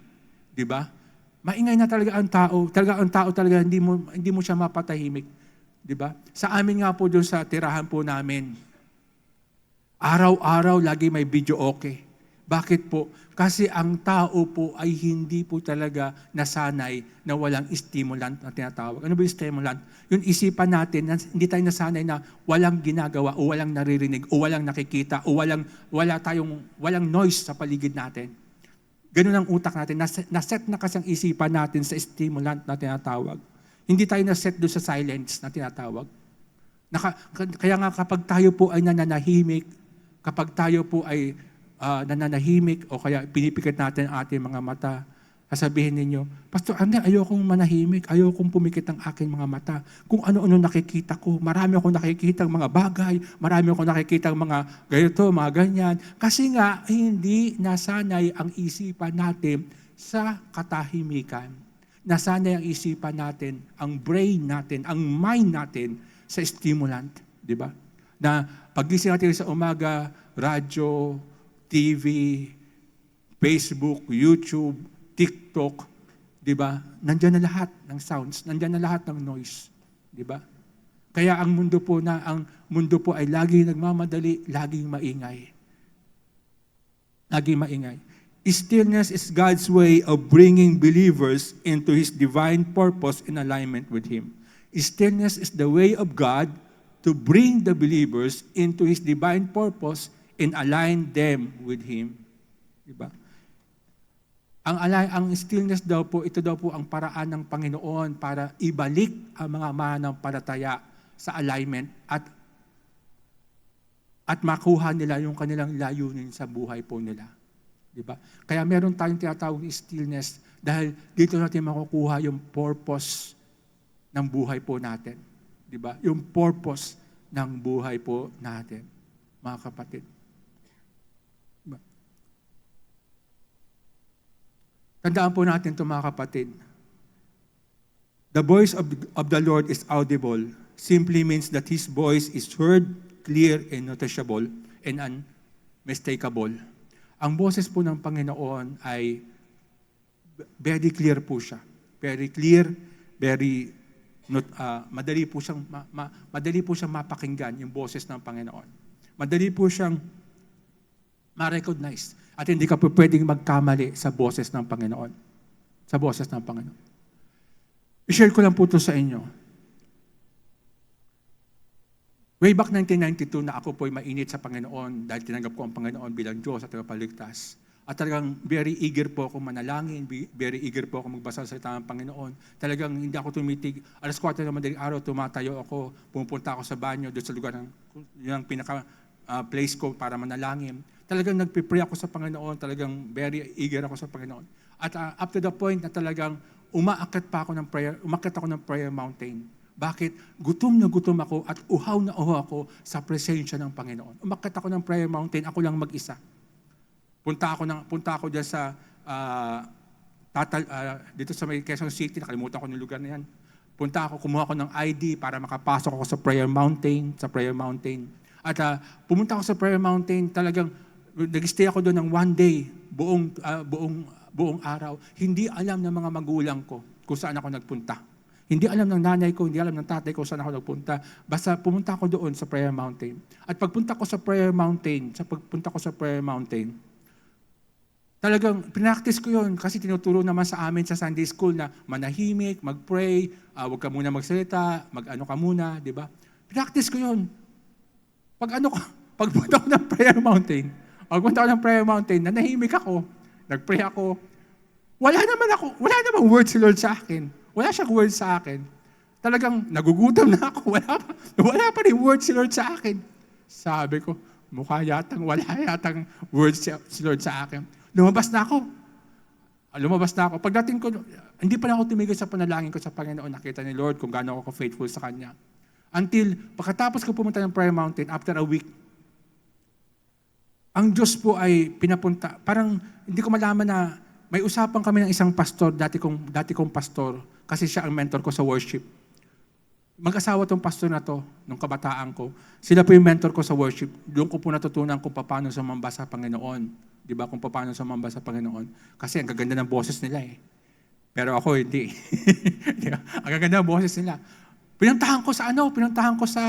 Di ba? Maingay na talaga ang tao. Talaga ang tao talaga, hindi mo siya mapatahimik. Di ba? Sa amin nga po doon sa tirahan po namin, araw-araw lagi may video okay. Bakit po? Kasi ang tao po ay hindi po talaga nasanay na walang stimulant na tinatawag. Ano ba yung stimulant? Yung isipan natin, hindi tayo nasanay na walang ginagawa o walang naririnig o walang nakikita o walang noise sa paligid natin. Ganun ang utak natin. Naset na kasi ang isipan natin sa stimulant na tinatawag. Hindi tayo naset doon sa silence na tinatawag. Kaya nga kapag tayo po ay nananahimik, kapag tayo po ay nananahimik o kaya pinipikit natin ang ating mga mata, sasabihin ninyo, Pastor, ayokong manahimik, ayokong pumikit ang aking mga mata. Kung ano-ano nakikita ko, marami akong nakikita mga bagay, marami akong nakikita mga ganito, mga ganyan. Kasi nga, hindi nasanay ang isipan natin sa katahimikan. Nasanay ang isipan natin, ang brain natin, ang mind natin sa stimulant. Di ba? Na pagising natin sa umaga, radyo, TV, Facebook, YouTube, TikTok, di ba? Nandiyan na lahat ng sounds, nandiyan na lahat ng noise, di ba? Kaya ang mundo po ay laging nagmamadali, laging maingay. Laging maingay. Stillness is God's way of bringing believers into His divine purpose in alignment with Him. Stillness is the way of God to bring the believers into His divine purpose and align them with Him. Diba? Ang stillness daw po, ito daw po ang paraan ng Panginoon para ibalik ang mga mananampalataya sa alignment at makuha nila yung kanilang layunin sa buhay po nila. Diba? Kaya meron tayong tinatawag na stillness dahil dito natin makukuha yung purpose ng buhay po natin. Diba? Yung purpose ng buhay po natin, mga kapatid. Diba? Tandaan po natin ito, mga kapatid. The voice of the Lord is audible. Simply means that His voice is heard, clear, and noticeable, and unmistakable. Ang boses po ng Panginoon ay very clear po siya. Very clear, very madali po siyang mapakinggan yung boses ng Panginoon. Madali po siyang ma-recognize at hindi ka po pwedeng magkamali sa boses ng Panginoon. Sa boses ng Panginoon. I-share ko lang po ito sa inyo. Way back 1992 na ako po'y mainit sa Panginoon dahil tinanggap ko ang Panginoon bilang Diyos at tagapagligtas. At talagang very eager po ako manalangin, very eager po ako magbasa sa salita ng Panginoon. Talagang hindi ako tumitig. Alas 4 ng madaling araw, tumatayo ako, pumupunta ako sa banyo doon sa lugar ng pinaka-place ko para manalangin. Talagang nagpipray ako sa Panginoon, talagang very eager ako sa Panginoon. At up to the point na talagang umaakit ako ng prayer mountain. Bakit? Gutom na gutom ako at uhaw na uhaw ako sa presensya ng Panginoon. Umakyat ako ng prayer mountain, ako lang mag-isa. Punta ako diyan sa dito sa may Quezon City, nakalimutan ko ng lugar na yan. Kumuha ako ng ID para makapasok ako sa prayer mountain. At pumunta ako sa prayer mountain, talagang nag-stay ako doon ng one day, buong araw. Hindi alam ng mga magulang ko kung saan ako nagpunta. Hindi alam ng nanay ko, hindi alam ng tatay ko saan ako nagpunta. Basta pumunta ako doon sa prayer mountain. At pagpunta ko sa prayer mountain, talagang pinractice ko yun kasi tinuturo naman sa amin sa Sunday school na manahimik, mag-pray, huwag ka muna magsalita, mag-ano ka muna, di ba? Pinractice ko yun. Pagpunta ko ng prayer mountain, nanahimik ako, nag-pray ako, wala namang word si Lord sa akin. Wala siyang word sa akin. Talagang nagugutom na ako. Wala pa rin word si Lord sa akin. Sabi ko, wala yatang word si Lord sa akin. Lumabas na ako. Pagdating ko, hindi pa na ako tumigil sa panalangin ko sa Panginoon. Nakita ni Lord kung gaano ako faithful sa Kanya. Until, pagkatapos ko pumunta ng prayer mountain, after a week, ang Diyos po ay pinapunta. Parang hindi ko malaman na may usapan kami ng isang pastor, dati kong pastor, kasi siya ang mentor ko sa worship. Mag-asawa tong pastor na to, nung kabataan ko. Sila po yung mentor ko sa worship. Doon ko po natutunan kung paano sumamba sa Panginoon. Di ba? Kung paano sumamba sa Panginoon. Kasi ang gaganda ng boses nila eh. Pero ako hindi. Ang gaganda ng boses nila. Pinuntahan ko sa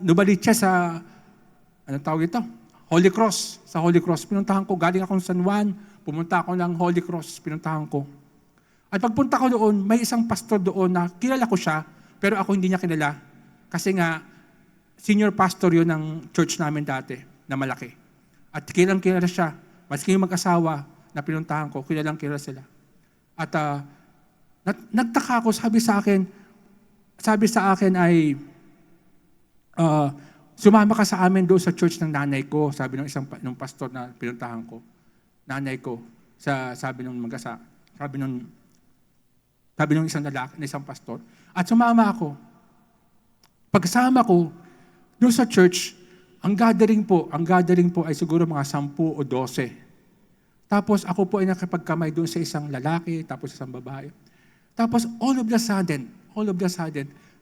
Novaliches, anong tawag ito? Holy Cross. Sa Holy Cross, pinuntahan ko. Galing akong San Juan, pumunta ako ng Holy Cross, pinuntahan ko. At pagpunta ko doon, may isang pastor doon na kilala ko siya, pero ako hindi niya kilala. Kasi nga, senior pastor yun ng church namin dati, na malaki. At kilala siya. Maski yung mag-asawa na pinuntahan ko, kilala sila. At nagtaka ako, sabi sa akin ay, sumama ka sa amin doon sa church ng nanay ko, sabi ng pastor na pinuntahan ko. Nanay ko, sabi ng isang lalaki, isang pastor. At sumama ako. Pagsama ko, doon sa church, ang gathering po ay siguro mga 10 o 12. Tapos ako po ay nakipagkamay doon sa isang lalaki, tapos isang babae. Tapos all of the sudden,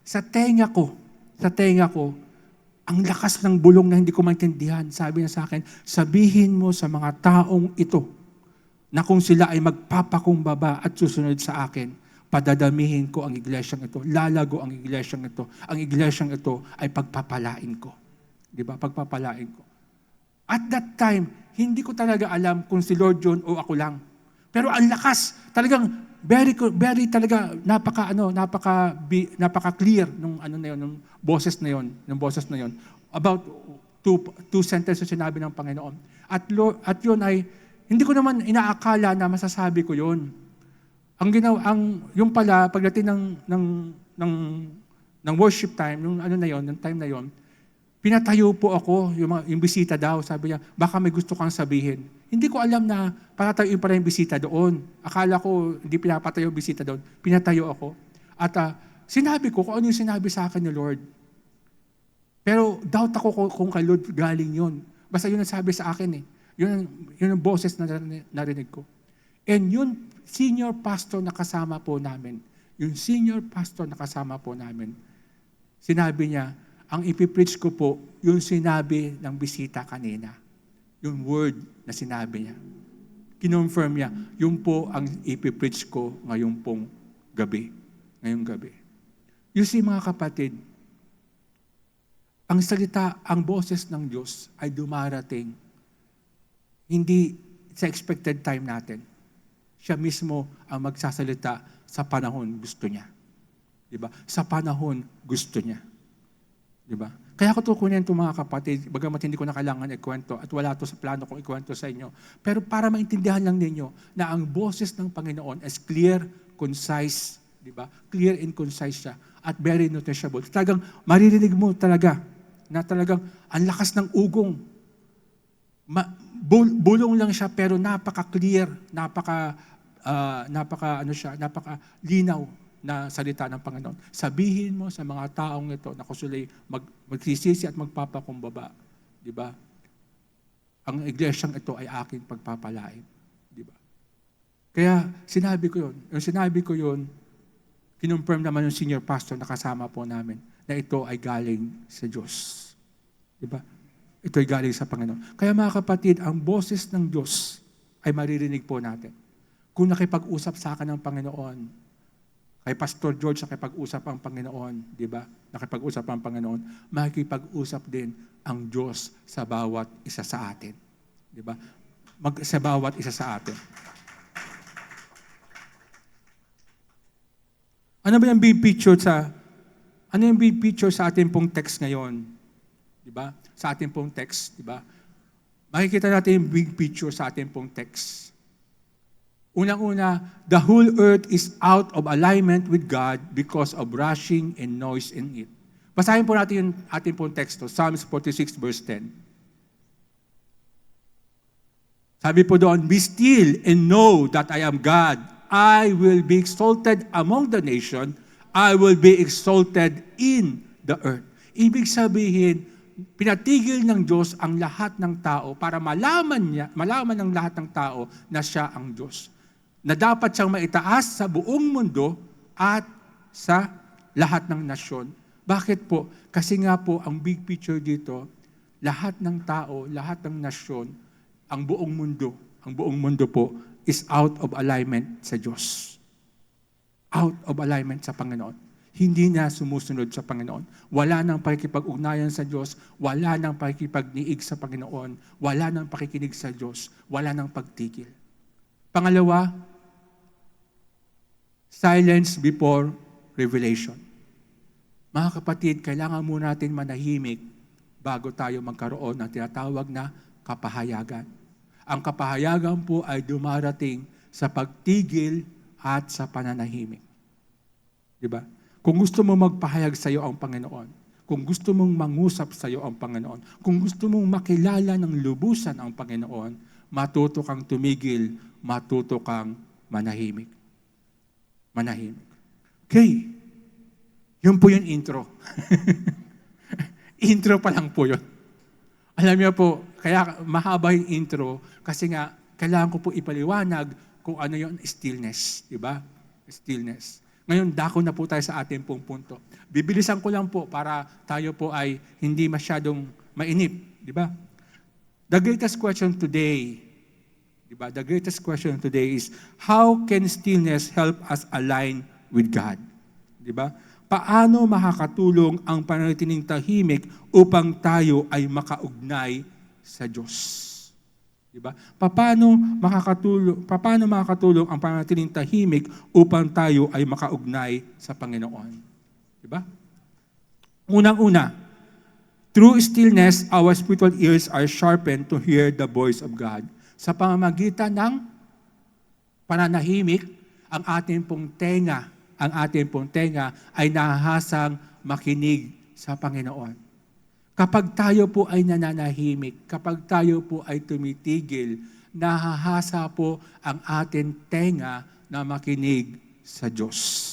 sa tenga ko, ang lakas ng bulong na hindi ko maintindihan. Sabi niya sa akin, sabihin mo sa mga taong ito na kung sila ay magpapakumbaba at susunod sa akin, padadamihin ko ang iglesyang ito, lalago ang iglesyang ito. Ang iglesyang ito ay pagpapalain ko. Di ba? Pagpapalain ko. At that time, hindi ko talaga alam kung si Lord John o ako lang. Pero ang lakas, talagang very talaga napaka clear nung ano na yon, nung boses na yon about two sentences sinabi ng Panginoon. At yun ay hindi ko naman inaakala na masasabi ko yon. Yung pala pagdating ng worship time, ng time na yon, pinatayo po ako, yung bisita daw, sabi niya, baka may gusto kang sabihin. Hindi ko alam na patatayoin pala yung bisita doon. Akala ko hindi pinapatayo yung bisita doon. Pinatayo ako. At sinabi ko kung ano yung sinabi sa akin ni Lord. Pero doubt ako kung kay Lord galing yun. Basta yun ang sabi sa akin eh. Yun ang boses na narinig ko. And yun, senior pastor na kasama po namin, sinabi niya, ang ipipreach ko po, yung sinabi ng bisita kanina. Yung word na sinabi niya. Kinonfirm niya, yun po ang ipipreach ko ngayong gabi. You see mga kapatid, ang salita, ang boses ng Diyos ay dumarating hindi sa expected time natin. Siya mismo ang magsasalita sa panahon gusto niya. Diba? Sa panahon gusto niya. Diba? Kaya ko kunin itong mga kapatid, bagamat hindi ko na kailangan ikwento at wala to sa plano kong ikwento sa inyo. Pero para maintindihan lang ninyo na ang boses ng Panginoon is clear, concise, diba? Clear and concise siya at very noticeable. Talagang maririnig mo talaga na talagang ang lakas ng ugong. Bulong lang siya pero napaka-clear, napaka-linaw na salita ng Panginoon. Sabihin mo sa mga taong ito na kusulay magsisisi at magpapakumbaba. Di ba? Ang iglesyang ito ay aking pagpapalain. Di ba? Kaya sinabi ko yun. Yung sinabi ko yun, kinonfirm naman yung senior pastor na kasama po namin na ito ay galing sa Diyos. Di ba? Ito ay galing sa Panginoon. Kaya mga kapatid, ang boses ng Diyos ay maririnig po natin. Kung nakipag-usap sa akin ng Panginoon, kay Pastor George nakipag-usap ang Panginoon, di ba? Nakipag-usap ang Panginoon, makikipag-usap din ang Diyos sa bawat isa sa atin. Di ba? Sa bawat isa sa atin. Ano ba yung big picture sa ating pong text ngayon? Di ba? Sa ating pong text, di ba? Makikita natin yung big picture sa ating pong text. Unang-una, the whole earth is out of alignment with God because of rushing and noise in it. Basahin po natin yung ating pong teksto, Psalms 46 verse 10. Sabi po doon, be still and know that I am God. I will be exalted among the nation. I will be exalted in the earth. Ibig sabihin, pinatigil ng Diyos ang lahat ng tao para malaman ng lahat ng tao na siya ang Diyos. Na dapat siyang maitaas sa buong mundo at sa lahat ng nasyon. Bakit po? Kasi nga po, ang big picture dito, lahat ng tao, lahat ng nasyon, ang buong mundo po is out of alignment sa Diyos. Out of alignment sa Panginoon. Hindi na sumusunod sa Panginoon. Wala nang pakikipag-ugnayan sa Diyos, wala nang pakikipag-niig sa Panginoon, wala nang pakikinig sa Diyos, wala nang pagtigil. Pangalawa, silence before revelation. Mga kapatid, kailangan muna natin manahimik bago tayo magkaroon ng tinatawag na kapahayagan. Ang kapahayagan po ay dumarating sa pagtigil at sa pananahimik. Diba? Kung gusto mong magpahayag sa iyo ang Panginoon, kung gusto mong mangusap sa iyo ang Panginoon, kung gusto mong makilala ng lubusan ang Panginoon, matuto kang tumigil, matuto kang manahimik. Manahimik. Okay. Yun po yung intro. Intro pa lang po yun. Alam niyo po, kaya mahaba yung intro kasi nga kailangan ko po ipaliwanag kung ano yung stillness. Diba? Stillness. Ngayon, dako na po tayo sa ating pong punto. Bibilisan ko lang po para tayo po ay hindi masyadong mainip. Diba? The greatest question today, diba? The greatest question today is, how can stillness help us align with God? Diba? Paano makakatulong ang pananatiling tahimik upang tayo ay makaugnay sa Diyos? Diba? Paano makakatulong ang pananatiling tahimik upang tayo ay makaugnay sa Panginoon? Diba? Unang-una, through stillness, our spiritual ears are sharpened to hear the voice of God. Sa pamamagitan ng pananahimik, ang ating pong tenga ay nahahasang makinig sa Panginoon. Kapag tayo po ay nananahimik, kapag tayo po ay tumitigil, nahahasa po ang ating tenga na makinig sa Diyos.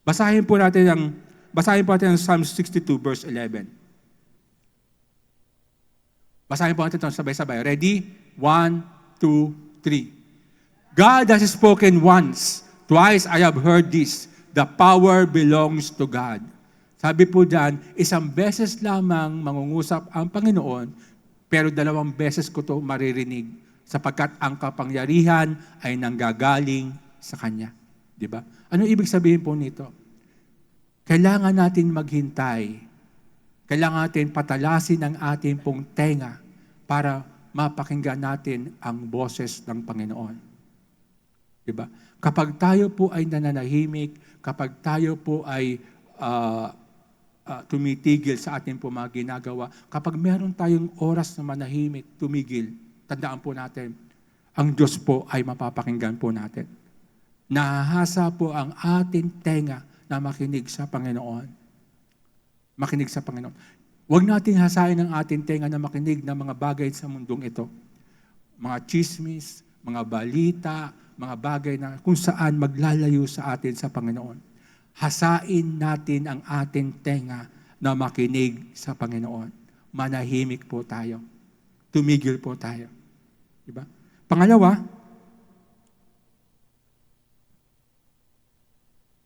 Basahin po natin ang Psalm 62 verse 11. Basahin po natin ito sabay-sabay. Ready? 1, 2, 3. God has spoken once, twice I have heard this. The power belongs to God. Sabi po dyan, isang beses lamang mangungusap ang Panginoon, pero 2 beses ko to maririnig, sapagkat ang kapangyarihan ay nanggagaling sa Kanya. Diba? Ano ibig sabihin po nito? Kailangan natin maghintay. Kailangan natin patalasin ang ating pong tenga para mapakinggan natin ang boses ng Panginoon. Diba? Kapag tayo po ay nananahimik, kapag tayo po ay tumitigil sa ating po mga ginagawa, kapag meron tayong oras na manahimik, tumigil, tandaan po natin, ang Diyos po ay mapapakinggan po natin. Nahahasa po ang ating tenga na makinig sa Panginoon. Makinig sa Panginoon. Huwag nating hasain ang ating tenga na makinig ng mga bagay sa mundong ito. Mga chismis, mga balita, mga bagay na kung saan maglalayo sa atin sa Panginoon. Hasain natin ang ating tenga na makinig sa Panginoon. Manahimik po tayo. Tumigil po tayo. Diba? Pangalawa,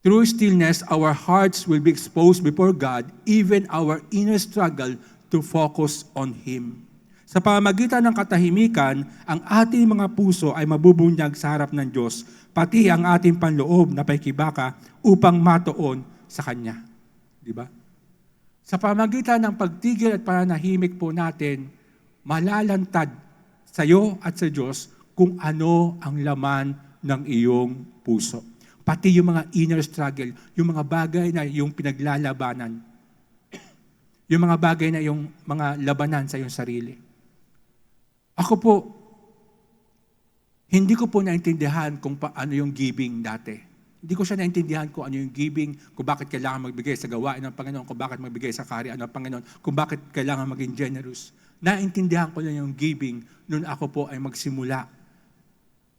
through stillness, our hearts will be exposed before God, even our inner struggle to focus on Him. Sa pamamagitan ng katahimikan, ang ating mga puso ay mabubunyag sa harap ng Diyos, pati ang ating panloob na paikibaka upang matuon sa Kanya. Di ba? Sa pamamagitan ng pagtigil at pananahimik po natin, malalantad sa iyo at sa Diyos kung ano ang laman ng iyong puso. Pati yung mga inner struggle, yung mga bagay na yung pinaglalabanan, yung mga bagay na yung mga labanan sa iyong sarili. Ako po, hindi ko po naintindihan kung paano yung giving dati. Hindi ko siya naintindihan kung ano yung giving, kung bakit kailangan magbigay sa gawain ng Panginoon, kung bakit magbigay sa kaharian ng Panginoon, kung bakit kailangan maging generous. Naintindihan ko lang yung giving nung ako po ay magsimula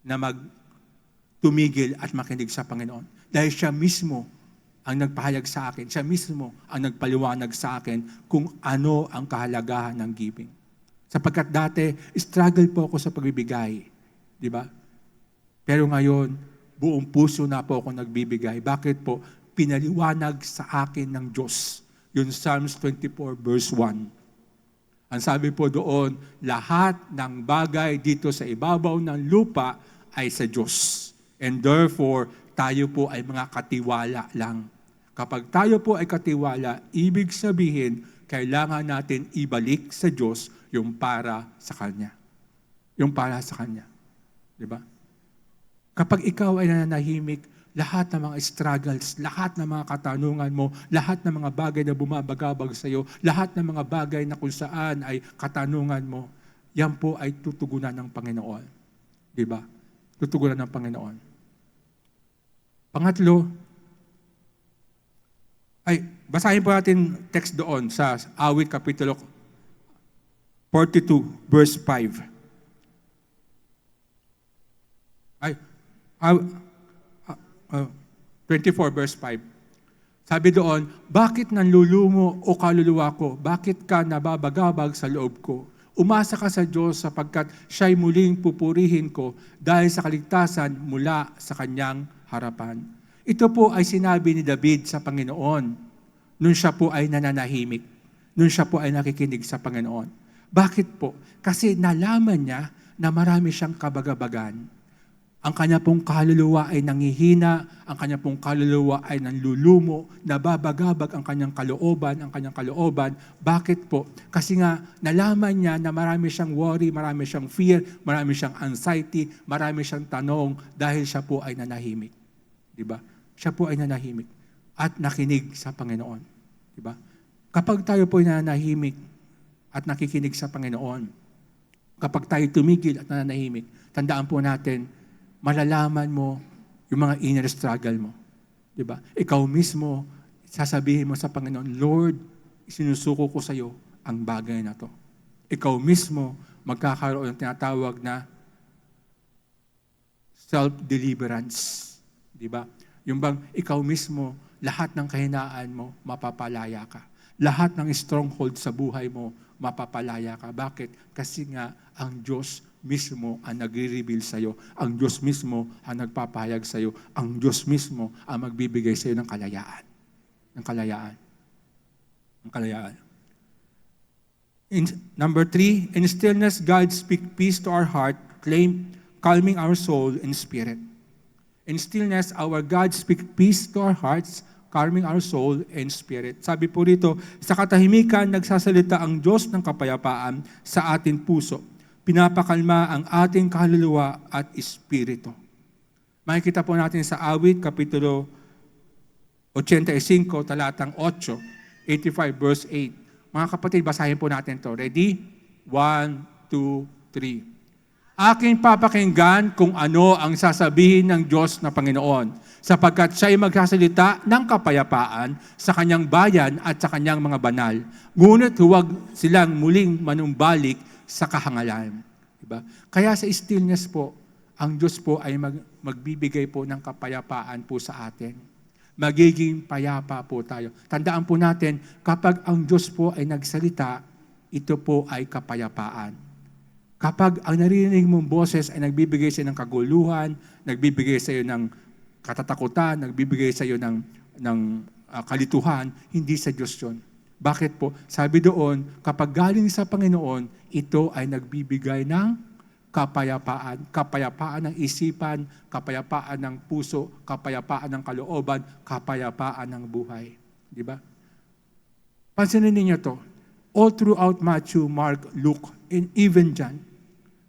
na tumigil at makinig sa Panginoon. Dahil siya mismo ang nagpahayag sa akin, siya mismo ang nagpaliwanag sa akin kung ano ang kahalagahan ng giving. Sapagkat dati, struggle po ako sa pagbibigay. Di ba? Pero ngayon, buong puso na po ako nagbibigay. Bakit po? Pinaliwanag sa akin ng Diyos. Yung Psalms 24 verse 1. Ang sabi po doon, lahat ng bagay dito sa ibabaw ng lupa ay sa Diyos. And therefore, tayo po ay mga katiwala lang. Kapag tayo po ay katiwala, ibig sabihin, kailangan natin ibalik sa Diyos yung para sa Kanya. Yung para sa Kanya. Diba? Kapag ikaw ay nananahimik, lahat ng mga struggles, lahat ng mga katanungan mo, lahat ng mga bagay na bumabagabag sa iyo, lahat ng mga bagay na kung saan ay katanungan mo, yan po ay tutugunan ng Panginoon. Diba? Tutugunan ng Panginoon. Pangatlo, basahin po natin text doon sa Awit Kapitulo 42, verse 5. 24 verse 5. Sabi doon, bakit nanlulumo o kaluluwa ko? Bakit ka nababagabag sa loob ko? Umasa ka sa Diyos sapagkat siya'y muling pupurihin ko dahil sa kaligtasan mula sa kanyang harapan. Ito po ay sinabi ni David sa Panginoon nung siya po ay nananahimik, nung siya po ay nakikinig sa Panginoon. Bakit po? Kasi nalaman niya na marami siyang kabagabagan. Ang kanya pong kaluluwa ay nangihina, ang kanya pong kaluluwa ay nanlulumo, nababagabag ang kanyang kalooban. Bakit po? Kasi nga, nalaman niya na marami siyang worry, marami siyang fear, marami siyang anxiety, marami siyang tanong dahil siya po ay nanahimik. Diba? Siya po ay nanahimik at nakinig sa Panginoon. Diba? Kapag tayo po ay nanahimik at nakikinig sa Panginoon, kapag tayo tumigil at nanahimik, tandaan po natin, malalaman mo yung mga inner struggle mo. Diba? Ikaw mismo, sasabihin mo sa Panginoon, Lord, isinusuko ko sa iyo ang bagay na to. Ikaw mismo, magkakaroon ng tinatawag na self-deliverance. Diba? Yung bang ikaw mismo, lahat ng kahinaan mo, mapapalaya ka. Lahat ng stronghold sa buhay mo, mapapalaya ka. Bakit? Kasi nga, ang Diyos mismo ang nagre-reveal sa iyo. Ang Diyos mismo ang nagpapahayag sa iyo. Ang Diyos mismo ang magbibigay sa iyo ng kalayaan. Ng kalayaan. Ng kalayaan. Number 3, in stillness, God speak peace to our heart, calming our soul and spirit. In stillness, our God speak peace to our hearts, calming our soul and spirit. Sabi po rito, sa katahimikan, nagsasalita ang Diyos ng kapayapaan sa ating puso. Pinapakalma ang ating kaluluwa at espiritu. Makikita po natin sa Awit, Kapitulo 85, talatang 8, 85 verse 8. Mga kapatid, basahin po natin to. Ready? 1, 2, 3. Aking papakinggan kung ano ang sasabihin ng Diyos na Panginoon, sapagkat siya'y magsasalita ng kapayapaan sa kanyang bayan at sa kanyang mga banal. Ngunit huwag silang muling manumbalik sa kahangalan. Diba? Kaya sa stillness po, ang Diyos po ay magbibigay po ng kapayapaan po sa atin. Magiging payapa po tayo. Tandaan po natin, kapag ang Diyos po ay nagsalita, ito po ay kapayapaan. Kapag ang naririnig mong boses ay nagbibigay sa iyo ng kaguluhan, nagbibigay sa iyo ng katatakutan, nagbibigay sa iyo ng kalituhan, hindi sa Diyos yun. Bakit po? Sabi doon, kapag galing sa Panginoon, ito ay nagbibigay ng kapayapaan. Kapayapaan ng isipan, kapayapaan ng puso, kapayapaan ng kalooban, kapayapaan ng buhay. Di ba? Pansinin ninyo to. All throughout Matthew, Mark, Luke, and even John.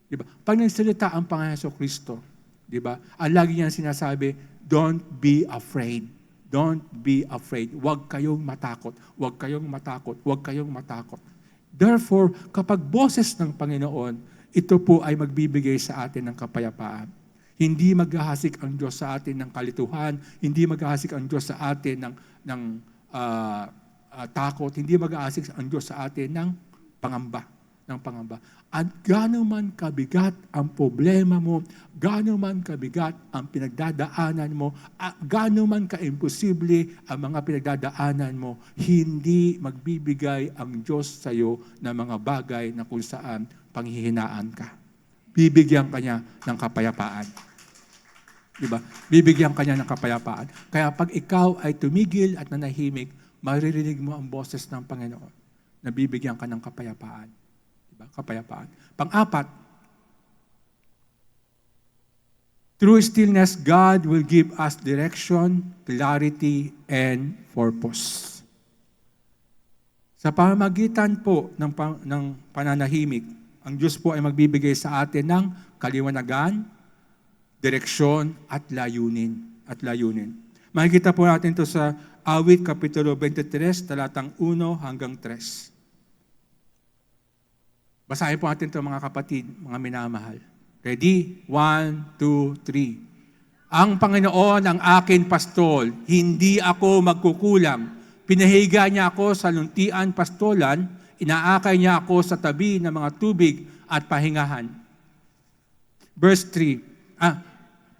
Di ba? Pag nagsalita ang Panginoon Jesucristo, di ba? Ang lagi niyang sinasabi, don't be afraid. Don't be afraid. Huwag kayong matakot. Huwag kayong matakot. Huwag kayong matakot. Therefore, kapag boses ng Panginoon, ito po ay magbibigay sa atin ng kapayapaan. Hindi maghahasik ang Diyos sa atin ng kalituhan. Hindi maghahasik ang Diyos sa atin ng takot. Hindi maghahasik ang Diyos sa atin ng pangamba. At gaano man kabigat ang problema mo, gaano man kabigat ang pinagdadaanan mo, at gaano man kaimposible ang mga pinagdadaanan mo, hindi magbibigay ang Diyos sa iyo ng mga bagay na kung saan panghihinaan ka. Bibigyan ka niya ng kapayapaan. Diba? Bibigyan ka niya ng kapayapaan. Kaya pag ikaw ay tumigil at nanahimik, maririnig mo ang boses ng Panginoon na bibigyan ka ng kapayapaan. Kapayapaan. Pang-apat, through stillness, God will give us direction, clarity, and purpose. Sa pamamagitan po ng pananahimik, ang Diyos po ay magbibigay sa atin ng kaliwanagan, direksyon, at layunin. Makikita po natin ito sa Awit, Kapitulo 23, talatang 1 hanggang 3. Basahin po natin ito mga kapatid, mga minamahal. Ready? 1, 2, 3. Ang Panginoon ang akin pastol, hindi ako magkukulang. Pinahiga niya ako sa luntian pastolan, inaakay niya ako sa tabi ng mga tubig at pahingahan. Verse 3.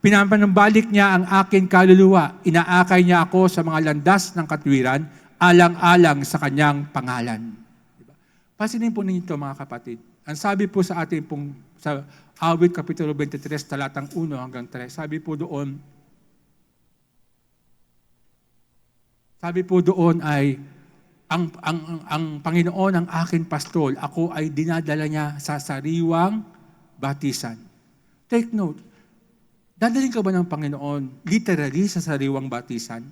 Pinapanumbalik niya ang akin kaluluwa, inaakay niya ako sa mga landas ng katwiran, alang-alang sa kanyang pangalan. Pansinin po ninyo ito mga kapatid. Ang sabi po sa atin pong sa Awit Kapitulo 23, talatang 1 hanggang 3, sabi po doon ay, ang Panginoon ang aking pastol, ako ay dinadala niya sa sariwang batisan. Take note,
Dadalhin ka ba ng Panginoon literally sa sariwang batisan?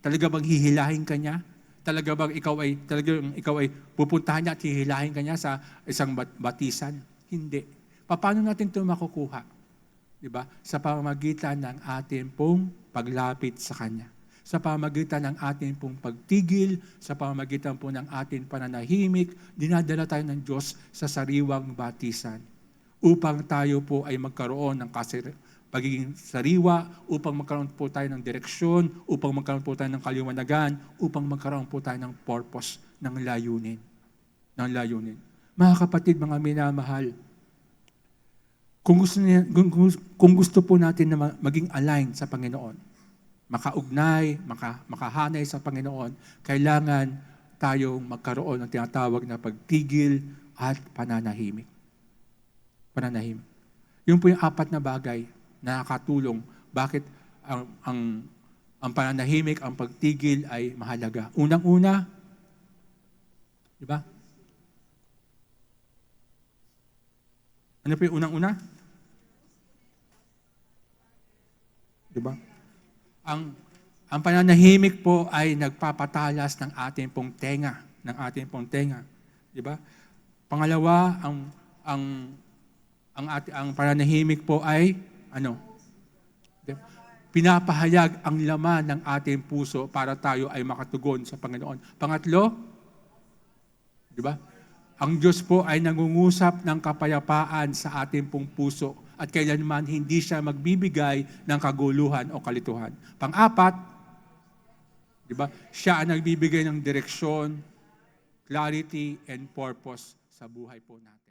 Talaga bang hihilahin ka niya? Talaga bang ikaw ay pupuntahan niya at hihilahin ka niya sa isang batisan? Hindi. Paano natin ito makukuha? Diba? Sa pamamagitan ng ating pong paglapit sa Kanya. Sa pamamagitan ng ating pong pagtigil, sa pamamagitan po ng ating pananahimik, dinadala tayo ng Diyos sa sariwang batisan upang tayo po ay magkaroon ng pagiging sariwa, upang magkaroon po tayo ng direksyon, upang magkaroon po tayo ng kaliwanagan, upang magkaroon po tayo ng purpose, ng layunin. Ng layunin. Mga kapatid, mga minamahal, kung gusto po natin na maging aligned sa Panginoon, makaugnay, makahanay sa Panginoon, kailangan tayong magkaroon ng tinatawag na pagtigil at pananahimik. Pananahimik. Yun po yung 4 na bagay na nakatulong bakit ang pananahimik, ang pagtigil ay mahalaga. Unang-una, di ba? Ano po yung unang-una? Di ba? Ang pananahimik po ay nagpapatalas ng ating pong tenga, di ba? Pangalawa, ang pananahimik po ay pinapahayag ang laman ng ating puso para tayo ay makatugon sa Panginoon. Pangatlo, di ba? Ang Diyos po ay nangungusap ng kapayapaan sa ating pong puso at kailanman hindi siya magbibigay ng kaguluhan o kalituhan. Pang-apat, di ba? Siya ang nagbibigay ng direksyon, clarity, and purpose sa buhay po natin.